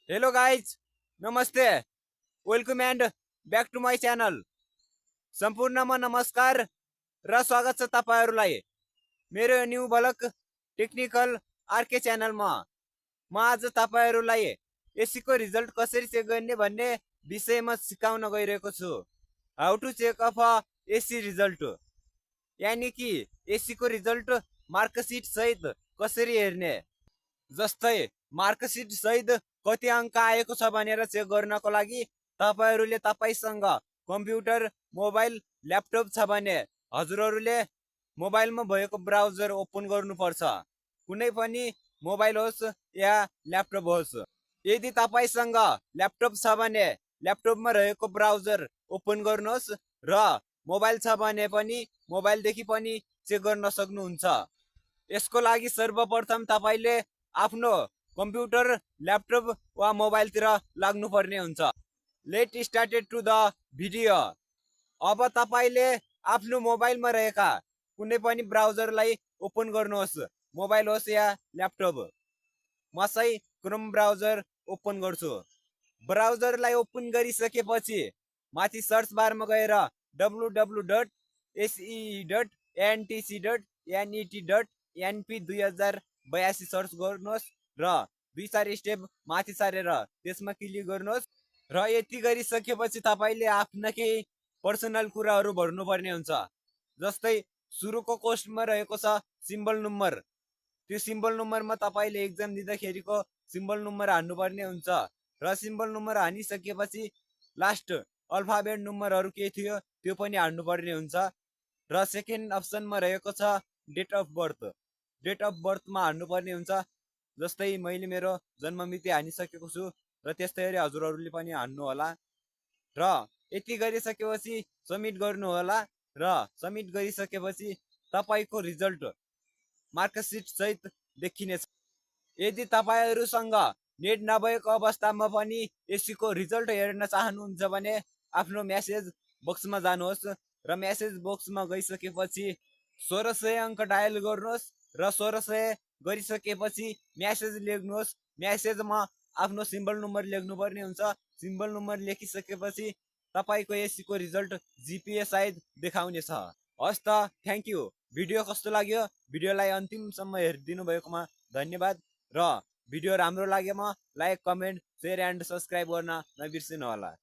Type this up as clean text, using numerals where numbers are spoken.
Hello guys, नमस्ते, welcome and back to my channel. सम्पूर्णमा नमस्कार र स्वागत छ तपाईँहरूलाई मेरो न्यू भलक टेक्निकल आरके च्यानलमा। म आज तपाईँहरूलाई एसीको रिजल्ट कसरी चेक गर्ने भन्ने विषयमा सिकाउन गइरहेको छु। How to check of SEE result, यानि कि एसीको रिजल्ट मार्कसिट सहित कसरी हेर्ने। जस्तै मार्कसिट सहित कति अङ्क आएको छ भनेर चेक गर्नको लागि तपाईँहरूले तपाईँसँग कम्प्युटर, मोबाइल, ल्यापटप छ भने हजुरहरूले मोबाइलमा भएको ब्राउजर ओपन गर्नुपर्छ। कुनै पनि मोबाइल होस् या ल्यापटप होस्। यदि तपाईँसँग ल्यापटप छ भने ल्यापटपमा रहेको ब्राउजर ओपन गर्नुहोस् र मोबाइल छ भने पनि मोबाइलदेखि पनि चेक गर्न सक्नुहुन्छ। यसको लागि सर्वप्रथम तपाईँले आफ्नो कम्प्युटर, ल्यापटप वा मोबाइलतिर लाग्नुपर्ने हुन्छ। Let started to the video. अब तपाईँले आफ्नो मोबाइलमा रहेका कुनै पनि ब्राउजरलाई ओपन गर्नुहोस्, मोबाइल होस् या ल्यापटप। म चाहिँ क्रोम ब्राउजर ओपन गर्छु। ब्राउजरलाई ओपन गरिसकेपछि माथि सर्च बारमा गएर www.se.ntc.net.np2082 सर्च गर्नुहोस् र 2-4 स्टेप माथि सारेर त्यसमा क्लिक गर्नुहोस्। र यति गरिसकेपछि तपाईँले आफ्ना केही पर्सनल कुराहरू भर्नुपर्ने हुन्छ। जस्तै सुरुको कोस्टमा रहेको छ सिम्बल नम्बर। त्यो सिम्बल नम्बरमा तपाईँले एक्जाम दिँदाखेरिको सिम्बल नम्बर हान्नुपर्ने हुन्छ र सिम्बल नम्बर हानिसकेपछि लास्ट अल्फाबेट नम्बरहरू के थियो त्यो पनि हान्नुपर्ने हुन्छ। र सेकेन्ड अप्सनमा रहेको छ date of birth. Date of बर्थमा हान्नुपर्ने हुन्छ। जस्तै मैले मेरो जन्म मिति हानिसकेको छु र त्यस्तै गरी हजुरहरूले पनि हान्नु होला। र यति गरिसकेपछि सबमिट गर्नु होला र सबमिट गरिसकेपछि तपाईँको रिजल्ट मार्कसिट सहित देखिनेछ। यदि तपाईँहरूसँग नेट नभएको अवस्थामा पनि एसीको रिजल्ट हेर्न चाहनुहुन्छ भने आफ्नो म्यासेज बक्समा जानुहोस् र म्यासेज बक्समा गइसकेपछि 1600 अङ्क डायल गर्नुहोस् र 1600 गरिसकेपछि म्यासेज लेख्नुहोस्। म्यासेजमा आफ्नो सिम्बल नम्बर लेख्नुपर्ने हुन्छ। सिम्बल नम्बर लेखिसकेपछि तपाईँको एसीको रिजल्ट जिपिए सायद देखाउनेछ। हस् त, थ्याङ्क यू। भिडियो कस्तो लाग्यो? भिडियोलाई अन्तिमसम्म हेरिदिनु भएकोमा धन्यवाद। र भिडियो राम्रो लागेमा like, comment, share and subscribe गर्न नबिर्सिनु होला।